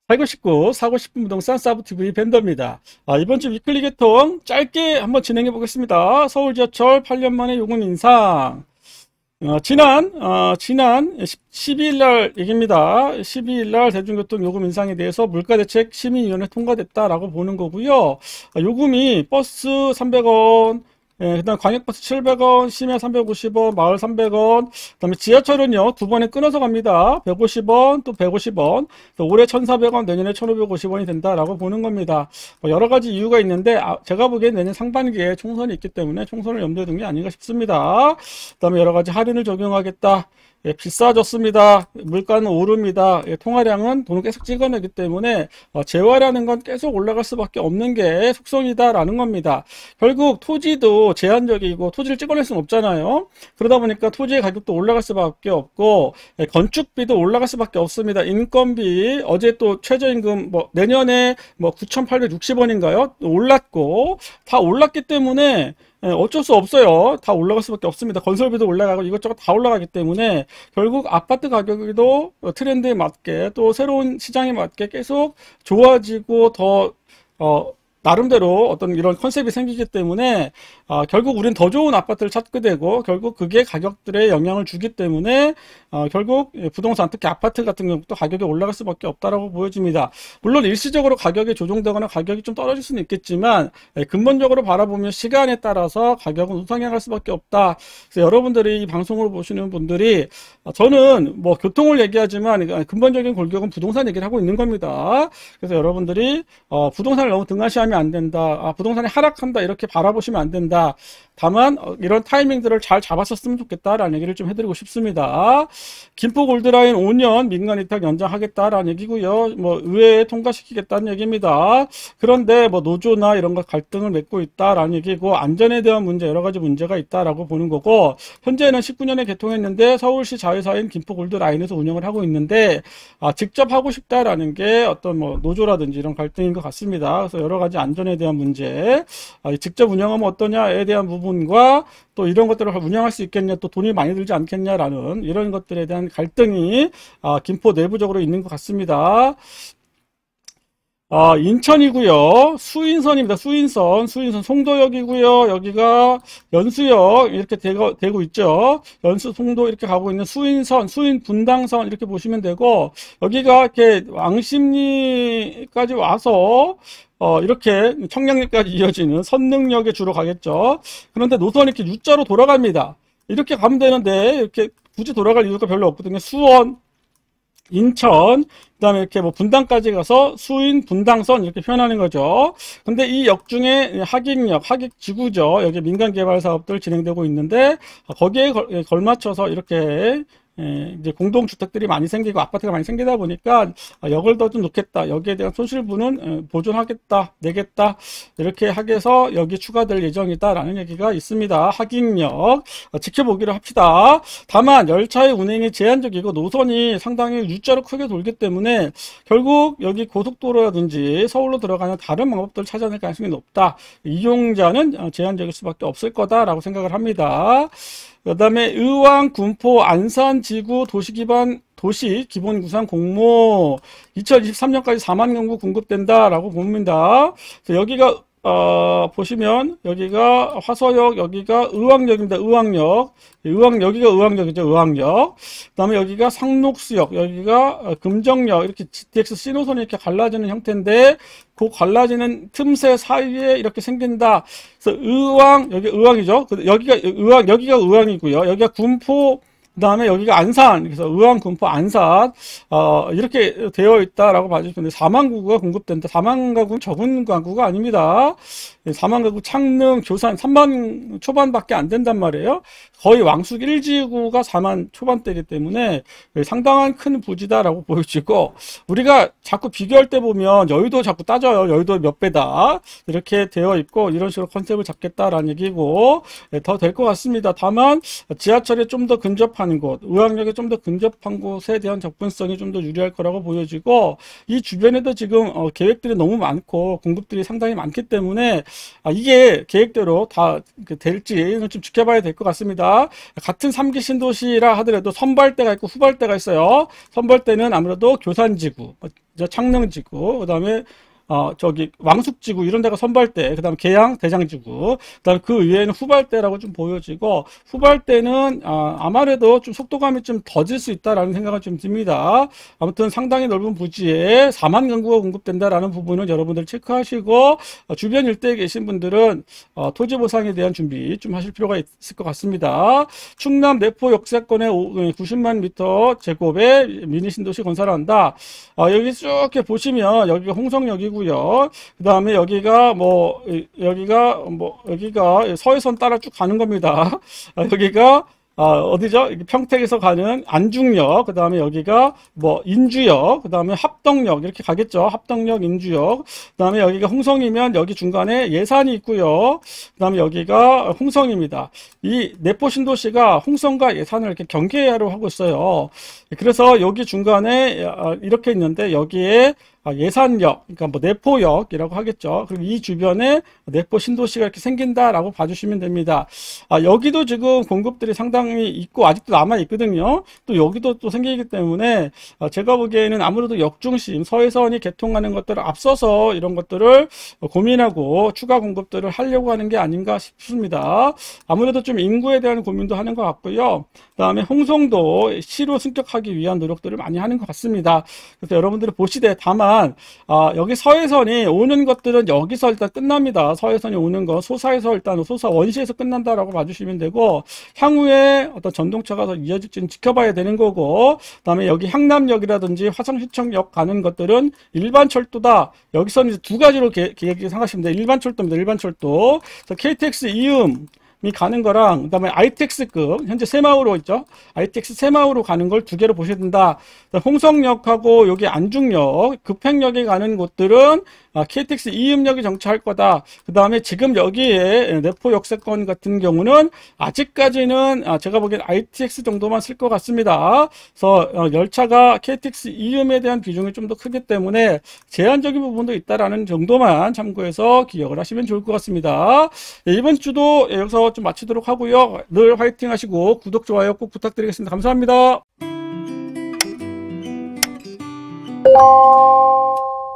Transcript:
살고 싶고 사고 싶은 부동산 사부TV 벤더입니다. 이번 주 위클리 개통 짧게 한번 진행해 보겠습니다. 서울 지하철 8년 만에 요금 인상. 지난 12일 날 얘기입니다. 12일 날 대중교통 요금 인상에 대해서 물가대책 심의위원회 통과됐다라고 보는 거고요. 요금이 버스 300원, 그다음 광역버스 700원, 심야 350원, 마을 300원, 그다음에 지하철은요 두 번에 끊어서 갑니다. 150원, 또 150원, 또 올해 1,400원, 내년에 1,550원이 된다라고 보는 겁니다. 여러 가지 이유가 있는데 제가 보기엔 내년 상반기에 총선이 있기 때문에 총선을 염두에 둔 게 아닌가 싶습니다. 그다음에 여러 가지 할인을 적용하겠다. 비싸졌습니다. 물가는 오릅니다. 통화량은 돈을 계속 찍어내기 때문에 재화라는 건 계속 올라갈 수밖에 없는 게 속성이다라는 겁니다. 결국 토지도 제한적이고 토지를 찍어낼 수는 없잖아요. 그러다 보니까 토지의 가격도 올라갈 수밖에 없고 건축비도 올라갈 수밖에 없습니다. 인건비 어제 또 최저임금 내년에 9,860원인가요? 올랐고 다 올랐기 때문에 어쩔 수 없어요. 다 올라갈 수밖에 없습니다. 건설비도 올라가고 이것저것 다 올라가기 때문에 결국 아파트 가격도 트렌드에 맞게 또 새로운 시장에 맞게 계속 좋아지고 더 나름대로 어떤 이런 컨셉이 생기기 때문에 결국 우린 더 좋은 아파트를 찾게 되고 결국 그게 가격들에 영향을 주기 때문에 결국 부동산 특히 아파트 같은 경우도 가격이 올라갈 수밖에 없다라고 보여집니다. 물론 일시적으로 가격이 조정되거나 가격이 좀 떨어질 수는 있겠지만 근본적으로 바라보면 시간에 따라서 가격은 우상향할 수밖에 없다. 그래서 여러분들이 이 방송을 보시는 분들이 저는 뭐 교통을 얘기하지만 근본적인 골격은 부동산 얘기를 하고 있는 겁니다. 그래서 여러분들이 부동산을 너무 등한시하면 안 된다. 부동산이 하락한다 이렇게 바라보시면 안 된다. 다만 이런 타이밍들을 잘 잡았었으면 좋겠다라는 얘기를 좀 해드리고 싶습니다. 김포 골드라인 5년 민간이탁 연장하겠다라는 얘기고요. 의회에 통과시키겠다는 얘기입니다. 그런데 노조나 이런 거 갈등을 맺고 있다라는 얘기고 안전에 대한 문제 여러 가지 문제가 있다라고 보는 거고 현재는 19년에 개통했는데 서울시 자회사인 김포 골드라인에서 운영을 하고 있는데 직접 하고 싶다라는 게 어떤 노조라든지 이런 갈등인 것 같습니다. 그래서 여러 가지 안전에 대한 문제, 직접 운영하면 어떠냐에 대한 부분과 또 이런 것들을 운영할 수 있겠냐, 또 돈이 많이 들지 않겠냐라는 이런 것들에 대한 갈등이 김포 내부적으로 있는 것 같습니다. 인천이고요. 수인선입니다. 수인선 송도역이고요. 여기가 연수역 이렇게 되고 있죠. 연수 송도 이렇게 가고 있는 수인선, 수인 분당선 이렇게 보시면 되고 여기가 이렇게 왕십리까지 와서 이렇게 청량리까지 이어지는 선릉역에 주로 가겠죠. 그런데 노선이 이렇게 U자로 돌아갑니다. 이렇게 가면 되는데 이렇게 굳이 돌아갈 이유가 별로 없거든요. 수원, 인천, 그 다음에 이렇게 분당까지 가서 수인 분당선 이렇게 표현하는 거죠. 근데 이 역 중에 하객역, 하객지구죠. 여기 민간개발 사업들 진행되고 있는데 거기에 걸맞춰서 이렇게 이제 공동주택들이 많이 생기고 아파트가 많이 생기다 보니까 역을 더 좀 놓겠다. 여기에 대한 손실분은 보존하겠다, 내겠다. 이렇게 하게서 여기 추가될 예정이다라는 얘기가 있습니다. 하객역 지켜보기로 합시다. 다만 열차의 운행이 제한적이고 노선이 상당히 U자로 크게 돌기 때문에 결국 여기 고속도로라든지 서울로 들어가는 다른 방법들을 찾아낼 가능성이 높다. 이용자는 제한적일 수밖에 없을 거다라고 생각을 합니다. 그 다음에 의왕, 군포, 안산, 지구, 도시 기본 구상 공모 2023년까지 4만 경구 공급된다라고 봅니다. 그래서 여기가 보시면 여기가 화서역, 여기가 의왕역입니다. 여기가 의왕역이죠. 의왕역. 그 다음에 여기가 상록수역, 여기가 금정역, 이렇게 GTX C노선이 이렇게 갈라지는 형태인데 그 갈라지는 틈새 사이에 이렇게 생긴다. 그래서 여기 의왕이죠. 여기가 의왕이고요. 여기가 군포, 그 다음에 여기가 안산, 그래서 의왕, 군포, 안산, 이렇게 되어 있다라고 봐주시면 돼요. 4만 가구가 공급된다. 4만 가구는 적은 가구가 아닙니다. 4만 가구 창릉, 교산 3만 초반밖에 안 된단 말이에요. 거의 왕숙 1지구가 4만 초반대이기 때문에 상당한 큰 부지다라고 보여지고, 우리가 자꾸 비교할 때 보면 여의도 자꾸 따져요. 여의도 몇 배다. 이렇게 되어 있고, 이런 식으로 컨셉을 잡겠다라는 얘기고, 더 될 것 같습니다. 다만, 지하철에 좀 더 근접한 곳, 의왕역에 좀 더 근접한 곳에 대한 접근성이 좀 더 유리할 거라고 보여지고 이 주변에도 지금 계획들이 너무 많고 공급들이 상당히 많기 때문에 이게 계획대로 다 될지는 좀 지켜봐야 될 것 같습니다. 같은 3기 신도시라 하더라도 선발대가 있고 후발대가 있어요. 선발대는 아무래도 교산지구, 창릉지구, 그 다음에 저기 왕숙지구 이런 데가 선발대, 그 다음 계양 대장지구, 그 다음 그 위에는 후발대라고 좀 보여지고, 후발대는 아무래도 좀 속도감이 좀 더질 수 있다라는 생각은 좀 듭니다. 아무튼 상당히 넓은 부지에 4만 가구가 공급된다라는 부분은 여러분들 체크하시고, 주변 일대에 계신 분들은 토지 보상에 대한 준비 좀 하실 필요가 있을 것 같습니다. 충남 내포 역세권에 90만 미터 제곱의 미니 신도시 건설한다. 여기 쭉 이렇게 보시면 여기가 홍성역이고, 그 다음에 여기가 서해선 따라 쭉 가는 겁니다. 여기가 어디죠? 평택에서 가는 안중역, 그 다음에 여기가 인주역, 그 다음에 합덕역 이렇게 가겠죠. 합덕역, 인주역. 그 다음에 여기가 홍성이면 여기 중간에 예산이 있고요. 그 다음에 여기가 홍성입니다. 이 내포 신도시가 홍성과 예산을 이렇게 경계하러 하고 있어요. 그래서 여기 중간에 이렇게 있는데 여기에 예산역, 그러니까 내포역이라고 하겠죠. 그리고 이 주변에 내포 신도시가 이렇게 생긴다라고 봐주시면 됩니다. 여기도 지금 공급들이 상당히 있고 아직도 남아 있거든요. 또 여기도 또 생기기 때문에 제가 보기에는 아무래도 역중심, 서해선이 개통하는 것들을 앞서서 이런 것들을 고민하고 추가 공급들을 하려고 하는 게 아닌가 싶습니다. 아무래도 좀 인구에 대한 고민도 하는 것 같고요. 그 다음에 홍성도 시로 승격하기 위한 노력들을 많이 하는 것 같습니다. 그래서 여러분들이 보시되 다만 여기 서해선이 오는 것들은 여기서 일단 끝납니다. 서해선이 오는 거 소사에서 일단 소사 원시에서 끝난다라고 봐주시면 되고, 향후에 어떤 전동차가 더 이어질지는 지켜봐야 되는 거고, 그다음에 여기 향남역이라든지 화성시청역 가는 것들은 일반 철도다. 여기서는 이제 두 가지로 계획이 생각하시면 돼요. 일반 철도입니다. 일반 철도. KTX 이음 이 가는 거랑, 그 다음에 ITX급, 현재 새마을호 있죠? ITX 새마을호 가는 걸 두 개로 보셔야 된다. 홍성역하고 여기 안중역, 급행역에 가는 곳들은 KTX 이음역이 정차할 거다. 그 다음에 지금 여기에 내포 역세권 같은 경우는 아직까지는 제가 보기엔 ITX 정도만 쓸 것 같습니다. 그래서 열차가 KTX 이음에 대한 비중이 좀 더 크기 때문에 제한적인 부분도 있다라는 정도만 참고해서 기억을 하시면 좋을 것 같습니다. 이번 주도 여기서 좀 마치도록 하고요. 늘 화이팅 하시고 구독, 좋아요 꼭 부탁드리겠습니다. 감사합니다.